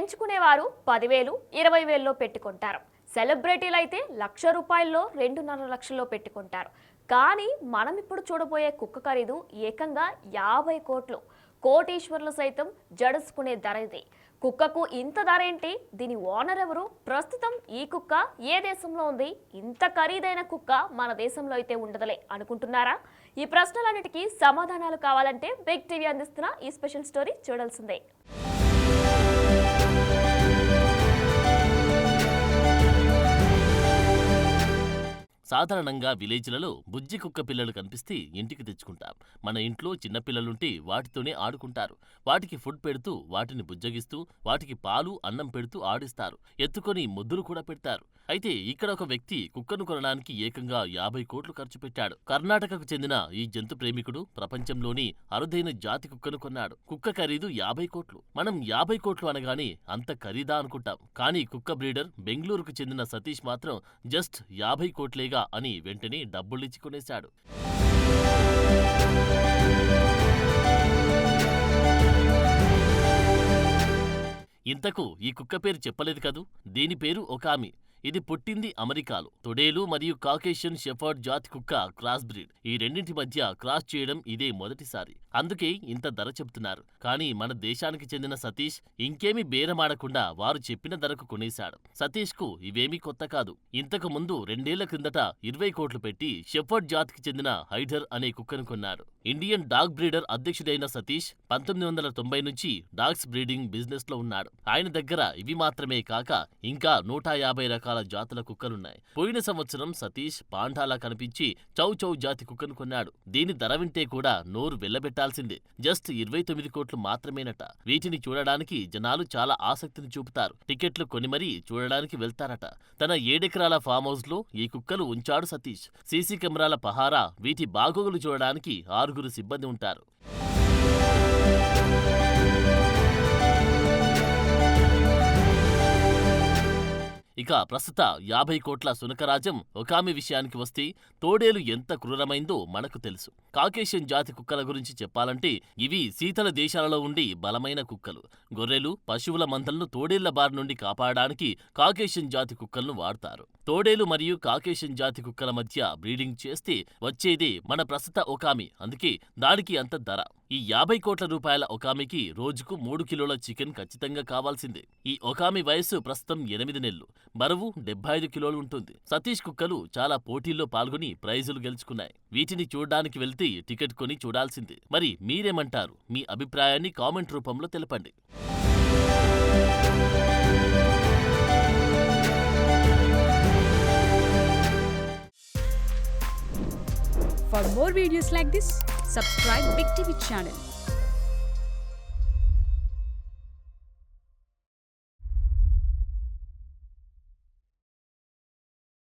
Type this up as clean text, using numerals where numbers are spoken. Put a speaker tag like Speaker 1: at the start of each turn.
Speaker 1: పెంచుకునేవారు 10,000, 20,000లో పెట్టుకుంటారు. సెలబ్రిటీలు అయితే ₹1,00,000, 2.5 లక్షల్లో పెట్టుకుంటారు. కానీ మనం ఇప్పుడు చూడబోయే కుక్క ఖరీదు ఏకంగా 50 కోట్లు. కోటీశ్వర్లు సైతం జడుసుకునే ధర ఇది. కుక్కకు ఇంత ధర ఏంటి? దీని ఓనర్ ఎవరు? ప్రస్తుతం ఈ కుక్క ఏ దేశంలో ఉంది? ఇంత ఖరీదైన కుక్క మన దేశంలో అయితే ఉండదులే అనుకుంటున్నారా? ఈ ప్రశ్నలన్నిటికీ సమాధానాలు కావాలంటే బిగ్ టీవీ అందిస్తున్న ఈ స్పెషల్ స్టోరీ చూడాల్సిందే.
Speaker 2: సాధారణంగా విలేజ్లలో బుజ్జి కుక్క పిల్లలు కనిపిస్తే ఇంటికి తెచ్చుకుంటాం. మన ఇంట్లో చిన్నపిల్లలుంటే వాటితోనే ఆడుకుంటారు. వాటికి ఫుడ్ పెడుతూ, వాటిని బుజ్జగిస్తూ, వాటికి పాలు అన్నం పెడుతూ ఆడిస్తారు. ఎత్తుకొని ముద్దులు కూడా పెడతారు. అయితే ఇక్కడ ఒక వ్యక్తి కుక్కను కొనడానికి ఏకంగా 50 కోట్లు ఖర్చు పెట్టాడు. కర్ణాటకకు చెందిన ఈ జంతు ప్రేమికుడు ప్రపంచంలోని అరుదైన జాతి కుక్కను కొన్నాడు. కుక్క ఖరీదు 50 కోట్లు. మనం 50 కోట్లు అనగానే అంత ఖరీదా అనుకుంటాం. కానీ కుక్క బ్రీడర్ బెంగళూరుకు చెందిన సతీష్ మాత్రం జస్ట్ 50 కోట్లేగా అని వెంటనే డబ్బులిచ్చి కొనేశాడు. ఇంతకు ఈ కుక్క పేరు చెప్పలేదు కదూ. దీని పేరు ఒకామి. ఇది పుట్టింది అమెరికాలో. తొడేలు మరియు కాకేషియన్ షెఫర్డ్ జాతి కుక్క క్రాస్ బ్రీడ్. ఈ రెండింటి మధ్య క్రాస్ చేయడం ఇదే మొదటిసారి. అందుకే ఇంత ధర చెబుతున్నారు. కానీ మన దేశానికి చెందిన సతీష్ ఇంకేమీ బేరమాడకుండా వారు చెప్పిన ధరకు కొనేశాడు. సతీష్ కు ఇవేమీ కొత్త కాదు. ఇంతకు ముందు 2 ఏళ్ల క్రిందట 20 కోట్లు పెట్టి షెఫర్డ్ జాతికి చెందిన హైడర్ అనే కుక్కను కొన్నాడు. ఇండియన్ డాగ్ బ్రీడర్ అధ్యక్షుడైన సతీష్ 1990 నుంచి డాగ్స్ బ్రీడింగ్ బిజినెస్ లో ఉన్నాడు. ఆయన దగ్గర ఇవి మాత్రమే కాక ఇంకా 150 రకాల జాతుల కుక్కలున్నాయి. పోయిన సంవత్సరం సతీష్ పాండాలా కనిపించి చౌ చౌ జాతి కుక్కను కొన్నాడు. దీని ధర వింటే కూడా నోరు వెళ్లబెట్టాల్సిందే. జస్ట్ 29 కోట్లు మాత్రమేనట. వీటిని చూడడానికి జనాలు చాలా ఆసక్తిని చూపుతారు. టికెట్లు కొని మరీ చూడడానికి వెళ్తారట. తన 7 ఎకరాల ఫామ్ హౌస్ లో ఈ కుక్కలు ఉంచాడు సతీష్. సీసీ కెమెరాల పహారా, వీటి బాగోగులు చూడడానికి 6 సిబ్బంది ఉంటారు. ఇక ప్రస్తుత 50 కోట్ల సునకరాజం ఒకామి విషయానికి వస్తే తోడేలు ఎంత క్రూరమైందో మనకు తెలుసు. కాకేషియన్ జాతి కుక్కల గురించి చెప్పాలంటే ఇవి శీతల దేశాలలో ఉండి బలమైన కుక్కలు. గొర్రెలు, పశువుల మందలను తోడేళ్ల బారి నుండి కాపాడడానికి కాకేషియన్ జాతి కుక్కలను వాడతారు. తోడేలు మరియు కాకేషియన్ జాతి కుక్కల మధ్య బ్రీడింగ్ చేస్తే వచ్చేదే మన ప్రస్తుత ఒకామి. అందుకే దానికి అంత ధర. ఈ 50 కోట్ల రూపాయల ఒకామికి రోజుకు 3 కిలోల చికెన్ ఖచ్చితంగా కావాల్సిందే. ఈ ఒకామి వయస్సు ప్రస్తుతం 8 నెలలు. బరువు 75 కిలోలు ఉంటుంది. సతీష్ కుక్కలు చాలా పోటీల్లో పాల్గొని ప్రైజులు గెలుచుకున్నాయి. వీటిని చూడ్డానికి వెళ్తే టికెట్ కొని చూడాల్సిందే. మరి మీరేమంటారు? మీ అభిప్రాయాన్ని కామెంట్ రూపంలో తెలపండి.
Speaker 3: For more videos like this, subscribe Big TV channel.